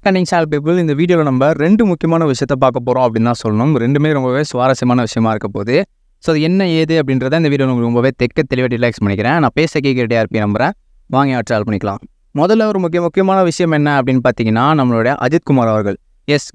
கண்டிங் channel people, இந்த வீடியோவில் நம்ம 2 முக்கியமான விஷயத்தை பார்க்க போகிறோம் அப்படின்னு தான் சொல்லணும். 2மே ரொம்பவே சுவாரஸ்யமான விஷயமா இருக்க போகுது. ஸோ அது என்ன ஏது அப்படின்றத இந்த வீடியோ உங்களுக்கு ரொம்பவே தெளிவாக ரிலாக்ஸ் பண்ணிக்கிறேன். நான் பேச கேட்கிட்டே இருப்பேன் நம்புகிறேன். வாங்க ட்ராவல் பண்ணிக்கலாம். முதல்ல ஒரு முக்கியமான விஷயம் என்ன அப்படின்னு பார்த்தீங்கன்னா, நம்மளுடைய அஜித் குமார் அவர்கள்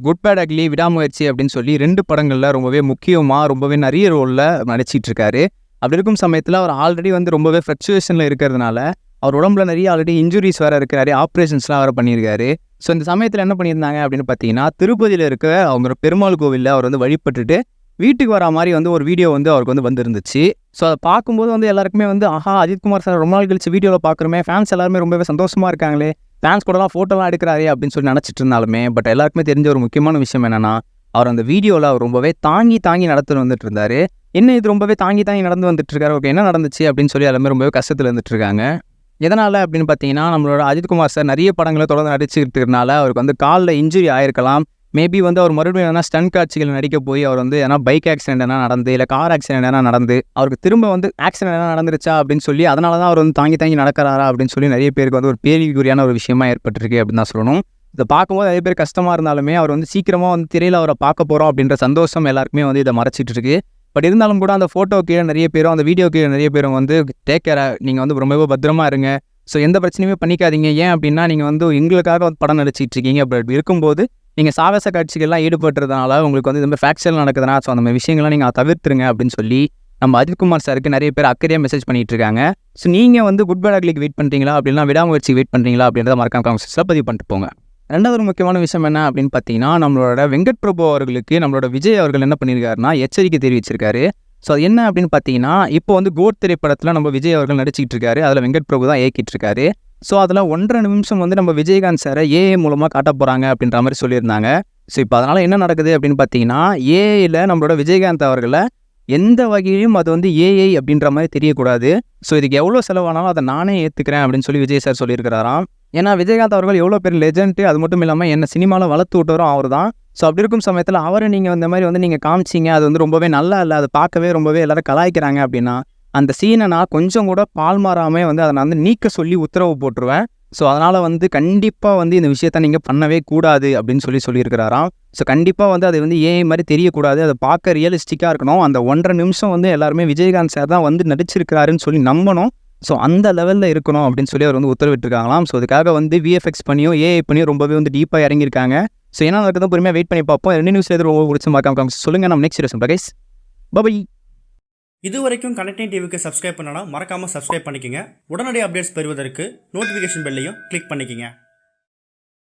குட் பேட் அக்லி, விடாமுயற்சி அப்படின்னு சொல்லி 2 படங்களில் ரொம்பவே முக்கியமாக ரொம்பவே நிறைய ரோலில் நடிச்சிட்டு இருக்காரு. அப்படி இருக்கும் சமயத்தில் அவர் ஆல்ரெடி ரொம்பவே ஃப்ளக்சுவேஷனில் இருக்கிறதுனால அவர் உடம்புல நிறைய ஆல்ரெடி இன்ஜுரிஸ் வேறு இருக்குது, நிறைய ஆப்ரேஷன்ஸ்லாம் வேறு பண்ணியிருக்காரு. ஸோ இந்த சமயத்தில் என்ன பண்ணியிருந்தாங்க அப்படின்னு பார்த்தீங்கன்னா, திருப்பதியில் இருக்க அவங்க பெருமாள் கோவிலில் அவர் வழிபட்டுட்டு வீட்டுக்கு வர மாதிரி ஒரு வீடியோ அவருக்கு வந்துருந்துச்சு. ஸோ அதை பார்க்கும்போது எல்லாருக்குமே ஆஹா, அஜித் குமார் சார் ரொம்ப நாள் கழிச்சு வீடியோவில் பார்க்குறோமே, ஃபேன்ஸ் எல்லாருமே ரொம்பவே சந்தோஷமாக இருக்காங்களே, ஃபேன்ஸ் கூடலாம் ஃபோட்டோலாம் எடுக்கிறாரே அப்படின்னு சொல்லி நினச்சிட்டு இருந்தாலுமே, பட் எல்லாருக்குமே தெரிஞ்ச ஒரு முக்கியமான விஷயம் என்னென்னா, அவர் அந்த வீடியோவில் அவர் ரொம்பவே தாங்கி நடத்துட்டு வந்துட்டு இருந்தார். என்ன இது ரொம்பவே தாங்கி நடந்து வந்துட்டு இருக்காரு, ஓகே என்ன நடந்துச்சு அப்படின்னு சொல்லி எல்லாமே ரொம்பவே கஷ்டத்தில் இருந்துட்டு இருக்காங்க. எதனால் அப்படின்னு பார்த்தீங்கன்னா, நம்மளோட அஜித் குமார் சார் நிறைய படங்களை தொடர்ந்து நடிச்சுக்கிறதுனால அவருக்கு காலில் இன்ஜுரி ஆயிருக்கலாம். மேபி அவர் மறுபடியும் ஸ்டன் காட்சிகள் நடிக்க போய் அவர் ஏன்னா பைக் ஆக்சிடென்ட் என்ன நடந்து, இல்லை கார் ஆக்சிடென்ட் என்ன நடந்து அவருக்கு திரும்ப ஆக்சிடென்ட் என்ன நடந்துருச்சா அப்படின்னு சொல்லி அதனால தான் அவர் தாங்கி நடக்கிறாரா அப்படின்னு சொல்லி நிறைய பேருக்கு ஒரு பேரிக்குறியான ஒரு விஷயமா ஏற்பட்டிருக்கு அப்படின்னு தான் சொல்லணும். இதை பார்க்கும்போது நிறைய பேர் கஷ்டமாக இருந்தாலுமே அவர் சீக்கிரமாக திரையில் அவரை பார்க்க போகிறோம் அப்படின்ற சந்தோஷம் எல்லாருக்குமே இதை மறைச்சிட்டு இருக்கு. பட் இருந்தாலும் கூட அந்த ஃபோட்டோ கீழே நிறைய பேரும், அந்த வீடியோ கீழே நிறைய பேரும் டேக் கேர், நீங்கள் ரொம்பவே பத்திரமா இருங்க, ஸோ எந்த பிரச்சனையுமே பண்ணிக்காதீங்க. ஏன் அப்படின்னா நீங்கள் எங்களுக்காக படம் நடிச்சிட்டு இருக்கீங்க. அப்படி இருக்கும்போது நீங்கள் சாகச காட்சிகள்லாம் ஈடுபட்டுறதுனால உங்களுக்கு இந்த மாதிரி ஃப்ராக்சர் நடக்குதுன்னா, ஸோ அந்த மாதிரி விஷயங்கள்லாம் நீங்கள் தவிர்த்துருங்க அப்படின்னு சொல்லி நம்ம அஜித் குமார் சாருக்கு நிறைய பேர் அக்கறையாக மெசேஜ் பண்ணிட்டு இருக்காங்க. ஸோ நீங்கள் குட் பேட் அக்லிக்கு வெயிட் பண்ணுறீங்களா அப்படின்னா விடாமுயற்சி வெயிட் பண்ணுறீங்களா அப்படின்றத மறக்காம காமெண்ட்ஸில் பதிவு பண்ணிட்டு போங்க. ரெண்டாவது ஒரு முக்கியமான விஷயம் என்ன அப்படின்னு பார்த்தீங்கன்னா, நம்மளோட வெங்கட் பிரபு அவர்களுக்கு நம்மளோட விஜய் அவர்கள் என்ன பண்ணியிருக்காருன்னா எச்சரிக்கை தெரிவிச்சிருக்காரு. ஸோ அது என்ன அப்படின்னு பார்த்தீங்கன்னா, இப்போ கோட் திரைப்படத்தில் நம்ம விஜய் அவர்கள் நடிச்சிட்டு இருக்காரு, அதில் வெங்கட் பிரபு தான் இயக்கிட்டு இருக்காரு. ஸோ அதில் 1.5 நிமிஷம் நம்ம விஜயகாந்த் சாரை ஏஏ மூலமாக காட்ட போகிறாங்க அப்படின்ற மாதிரி சொல்லியிருந்தாங்க. ஸோ இப்போ அதனால் என்ன நடக்குது அப்படின்னு பார்த்தீங்கன்னா, ஏஐயில் நம்மளோட விஜயகாந்த் அவர்களை எந்த வகையிலும் அது ஏஐ அப்படின்ற மாதிரி தெரியக்கூடாது. ஸோ இதுக்கு எவ்வளோ செலவானாலும் அதை நானே ஏற்றுக்கிறேன் அப்படின்னு சொல்லி விஜய் சார் சொல்லியிருக்கிறாராம். ஏன்னா விஜயகாந்த் அவர்கள் எவ்வளோ பேர் லெஜெண்ட், அது மட்டும் இல்லாமல் என்ன சினிமாவில் வளர்த்து விட்டவரும் அவர் தான். ஸோ அப்படி இருக்கும் சமயத்தில் அவரை நீங்கள் இந்த மாதிரி நீங்கள் காமிச்சிங்க, அது ரொம்பவே நல்லா இல்லை, அதை பார்க்கவே ரொம்பவே எல்லாரும் கலாய்க்கிறாங்க அப்படின்னா, அந்த சீனை நான் கொஞ்சம் கூட பால் மாறாமல் அதை நான் நீக்க சொல்லி உத்தரவு போட்டுருவேன். ஸோ அதனால் கண்டிப்பாக இந்த விஷயத்த நீங்கள் பண்ணவே கூடாது அப்படின்னு சொல்லியிருக்கிறாராம். ஸோ கண்டிப்பாக அது ஏஐ மாதிரி தெரியக்கூடாது, அதை பார்க்க ரியலிஸ்டிக்காக இருக்கணும். அந்த 1.5 நிமிஷம் எல்லாருமே விஜயகாந்த் சார் தான் நடிச்சிருக்கிறாருன்னு சொல்லி நம்பணும். ஸோ அந்த லெவலில் இருக்கணும் அப்படின்னு சொல்லி அவர் உத்தரவிட்டிருக்காங்களாம். ஸோ அதுக்காக விஎஃப்எக்ஸ் பண்ணியோ ஏஐ பண்ணியோ ரொம்பவே டீப்பாக இறங்கியிருக்காங்க. ஸோ ஏன்னா அதுக்கு தான் பொறுமையாக வெயிட் பண்ணி பார்ப்போம். 2 நியூஸ் எதுவும் ரொம்ப பிடிச்சி மறக்காம சொல்லுங்கள். நம்ம நெக்ஸ்ட் வீடியோ கைஸ், பை. இது வரைக்கும் கனெக்டிங் டிவிக்கு சப்ஸ்கிரைப் பண்ணனா மறக்காமல் சப்ஸ்கிரைப் பண்ணிக்கங்க. உடனடி அப்டேட்ஸ் பெறுவதற்கு நோட்டிஃபிகேஷன் பெல்லையும் கிளிக் பண்ணிக்கங்க.